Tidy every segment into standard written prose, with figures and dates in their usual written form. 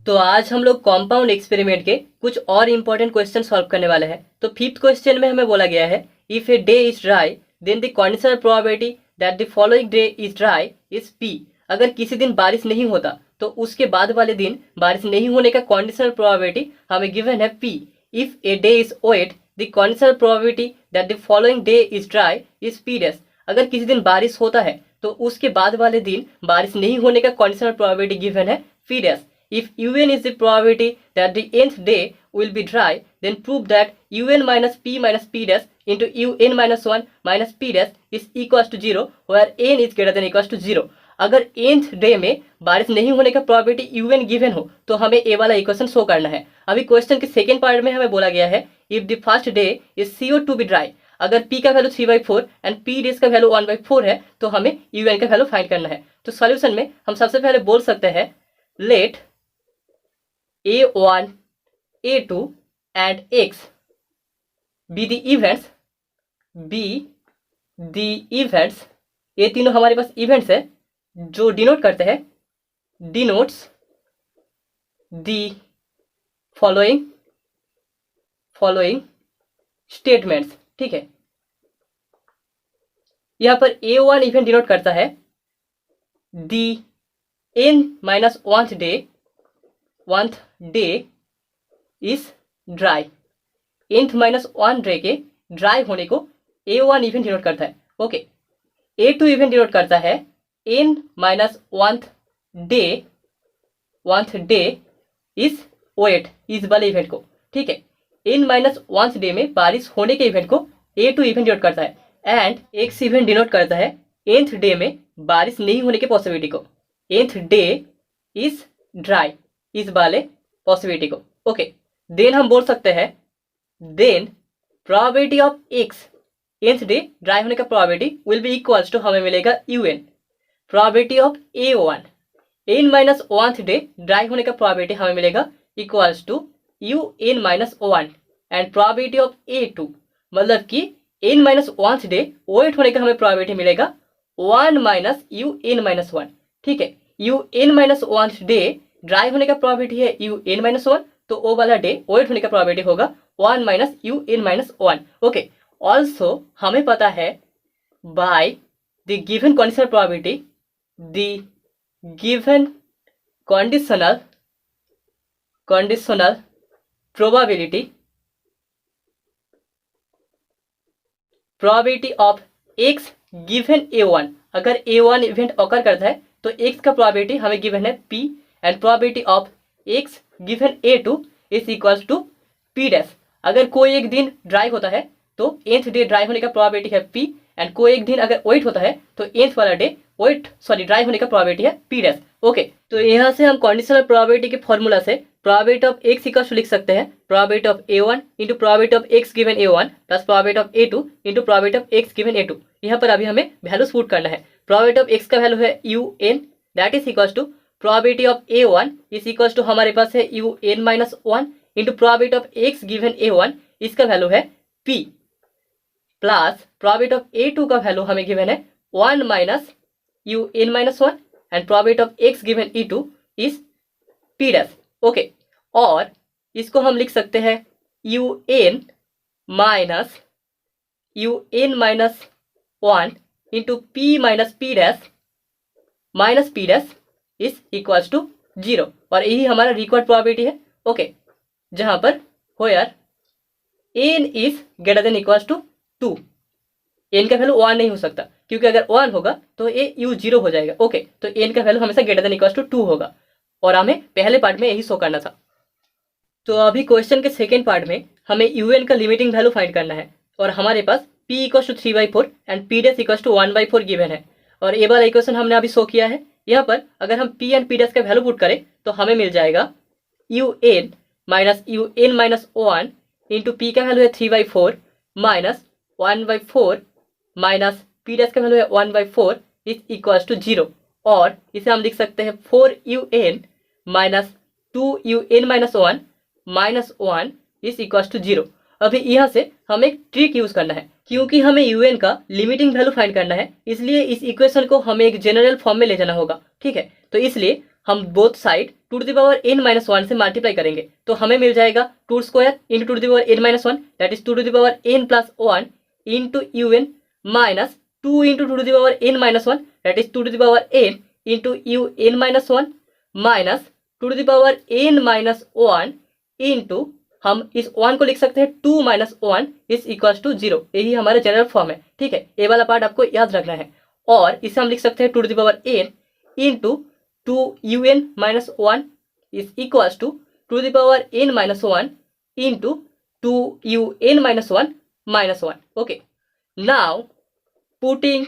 तो आज हम लोग कॉम्पाउंड एक्सपेरिमेंट के कुछ और इंपॉर्टेंट क्वेश्चन सॉल्व करने वाले हैं। तो फिफ्थ क्वेश्चन में हमें बोला गया है if a day is dry then the conditional probability that the following day is dry is p. अगर किसी दिन बारिश नहीं होता तो उसके बाद वाले दिन बारिश नहीं होने का कंडीशनल प्रोबेबिलिटी हमें गिवन है p. If a day is wet the conditional probability that the following day is dry is p dash. अगर किसी दिन बारिश होता है तो उसके बाद वाले दिन बारिश नहीं होने का कंडीशनल प्रोबेबिलिटी गिवन है P dash. If un is the probability that the nth day will be dry, then prove that un minus p dash into un minus 1 minus p dash is equals to 0 where n is greater than equals to 0। अगर nth day में बारिश नहीं होने का probability un given हो तो हमें ए वाला इक्वेशन शो करना है। अभी क्वेश्चन के सेकेंड पार्ट में हमें बोला गया है if the first day is CO to be dry. अगर p का वैल्यू 3/4 एंड p डेज का वैल्यू 1/4 है तो हमें un का वैल्यू फाइंड करना है। तो सॉल्यूशन में हम सबसे पहले बोल सकते हैं late A1, A2 and X be the events, ये तीनों हमारे पास इवेंट्स है जो डिनोट करते हैं डिनोट्स दी फॉलोइंग स्टेटमेंट्स। ठीक है, यहाँ पर A1 इवेंट डिनोट करता है दी n-1th day is dry. nth-1 day के ड्राई होने को A1 इवेंट डिनोट करता है। ओके, A2 इवेंट डिनोट करता है n-1th डे इज वेट इस वाले इवेंट को। ठीक है, n-1th डे में बारिश होने के इवेंट को A2 इवेंट डिनोट करता है एंड X इवेंट डिनोट करता है nth डे में बारिश नहीं होने के पॉसिबिलिटी को। nth डे इज ड्राई इस वाले पॉसिबिलिटी को। ओके, देन हम बोल सकते हैं then probability of x nth day dry होने का probability will be equals to हमें मिलेगा un। Probability of A1 n-1th day dry होने का प्रोबेबिलिटी हमें मिलेगा equals to un-1 and probability of A2 मतलब कि n-1th डे वेट होने का हमें प्रोबेबिलिटी मिलेगा 1 माइनस un-1। ठीक है, un-1th डे ड्राई होने का प्रोबेबिलिटी है un-1 तो ओ वाला डे वेट होने का प्रोबेबिलिटी होगा 1 माइनस un-1। ओके, ऑल्सो हमें पता है by the given conditional probability the given conditional probability of x given A1। अगर A1 इवेंट ऑकर करता है तो x का प्रोबेबिलिटी हमें गिवन है p and probability of x given A2 is equals to p dash. अगर कोई एक दिन ड्राई होता है तो nth डे ड्राई होने का प्रोबेबिलिटी है p एंड कोई एक दिन अगर वेट होता है तो nth वाला डे ड्राई होने का प्रोबेबिलिटी है p डैश। ओके, तो यहाँ से हम कंडीशनल प्रोबेबिलिटी के फॉर्मूला से probability of x equals to लिख सकते हैं probability of A1 into probability of x given A1 plus probability of A2 into probability of x given A2। यहाँ पर अभी हमें वैल्यूज पुट करना है। प्रोबेबिलिटी ऑफ x का वैल्यू है un that is equals to probability of A1 is equals to हमारे पास है un-1 into probability of x given A1 इसका वैल्यू है p plus probability of A2 का वैल्यू हमें गिवन है 1 minus un-1 and probability of x given E2 is p dash. Okay, और इसको हम लिख सकते हैं un minus 1 into p minus p dash is equals to 0 और यही हमारा रिक्वायर्ड प्रोबेबिलिटी है। ओके, जहां पर where n is greater than equals to 2। n का वैल्यू 1 नहीं हो सकता क्योंकि अगर 1 होगा तो ये u 0 हो जाएगा। ओके, तो n का वैल्यू हमेशा ग्रेटर देन इक्वल्स टू 2 होगा और हमें पहले पार्ट में यही शो करना था। तो अभी क्वेश्चन के सेकेंड पार्ट में हमें un का लिमिटिंग वैल्यू फाइंड करना है और हमारे पास p equals to 3/4 and p dash equals to 1/4 given है और ये वाला इक्वेशन हमने अभी शो किया है। यहाँ पर अगर हम p एंड p डैश का वैल्यू पुट करें तो हमें मिल जाएगा un माइनस 1 इंटू p का वैल्यू है 3/4 माइनस 1/4 माइनस p डैश का वैल्यू है 1/4 इज इक्वल्स टू 0 और इसे हम लिख सकते हैं 4un minus 2un-1 minus 1 is equals to 0। अभी यहाँ से हम एक ट्रिक यूज करना है क्योंकि हमें un का लिमिटिंग वैल्यू फाइंड करना है, इसलिए इस इक्वेशन को हमें एक जनरल फॉर्म में ले जाना होगा। ठीक है, तो इसलिए हम both side two to the power n minus one से मल्टीप्लाई करेंगे तो हमें मिल जाएगा 2 square into two to the power n minus one, that is two to the power n plus one into u n minus 2 into two to the power n minus one, that is two to the power n into u n minus one minus two to the power n minus one into हम इस one को लिख सकते हैं 2 minus one is equal to 0। यही हमारा general form है, ठीक है। ये वाला पार्ट आपको याद रखना है। और इसे हम लिख सकते हैं two to the power n into 2un minus one is equal to to the power n minus one into 2un minus one. Okay, now putting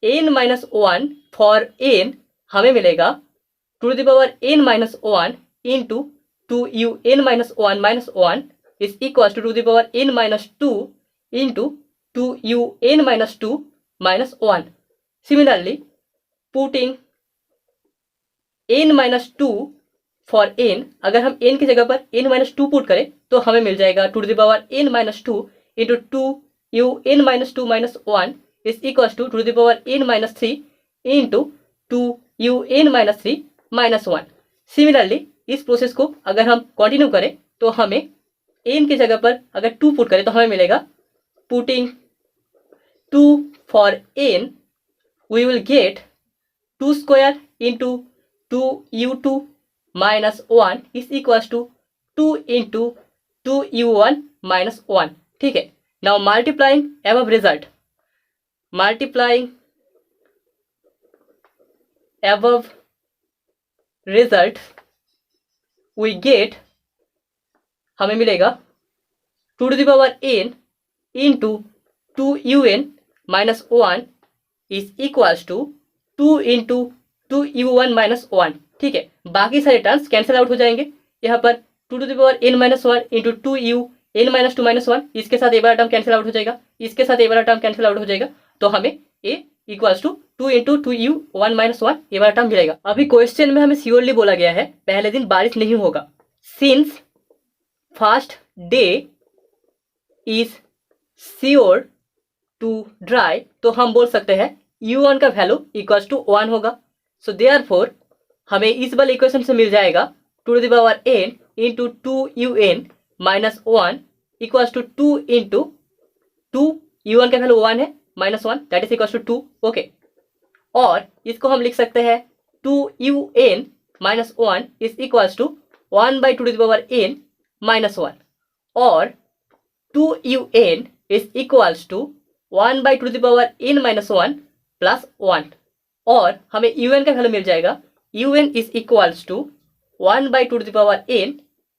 n minus one for n हमें मिलेगा two the power n minus one into 2un minus one is equal to the power n minus two into 2un minus two minus one. Similarly putting n minus two for n, अगर हम n की जगह पर n minus to put करें तो हमें मिल जाएगा two the power n minus two into 2un minus two minus one is equal to the power n minus three into 2un minus three minus one. Similarly इस process को अगर हम continue करें तो हमें n की जगह पर अगर 2 पुट करें तो हमें मिलेगा putting 2 for n we will get 2 square into 2u2 minus 1 is equals to 2 into 2u1 minus 1, ठीक है। Now multiplying above result, multiplying above result we get हमें मिलेगा 2 to the power n into 2un minus 1 is equals to 2 into 2u1 minus 1, ठीक है। बाकी सारे terms cancel out हो जाएंगे। यहाँ पर 2 to the power n minus one into 2un minus two minus one, इसके साथ ए वाला टर्म कैंसिल आउट हो जाएगा, इसके साथ ए वाला टर्म कैंसिल आउट हो जाएगा, तो हमें a equals to 2 into 2u1 minus one ये वाला टर्म मिलेगा। अभी क्वेश्चन में हमें श्योरली बोला गया है पहले दिन बारिश नहीं होगा। Since first day is sure to dry, तो हम बोल सकते हैं u1 का वैल्यू इक्वल्स टू 1 होगा। सो देयरफॉर हमें इस वाले इक्वेशन से मिल जाएगा 2 to the power n into 2un minus one equals to 2 into 2u1 का वैल्यू 1 है minus one, that is equals to 2। Okay, और इसको हम लिख सकते हैं 2un minus one is equals to 1 by 2 to the power n minus one, और 2un is equals to 1 by 2 to the power n minus one plus one, और हमें un का वैल्यू मिल जाएगा un is equals to 1 by 2 to the power n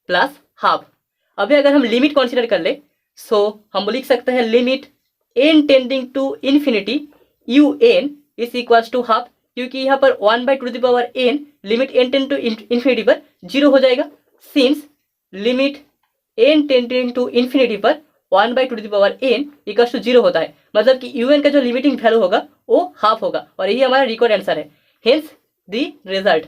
plus half. अभी अगर हम limit consider कर ले सो हम लिख सकते हैं limit n tending to infinity un is equals to half, क्योंकि यहाँ पर 1 by 2 to the power n limit n tending to infinity पर 0 हो जाएगा। Since limit n tending to infinity पर 1 by 2 to the power n equals to 0 होता है, मतलब कि un का जो लिमिटिंग वैल्यू होगा वो हाफ होगा, और यही हमारा रिकॉर्ड आंसर है। Hence the result.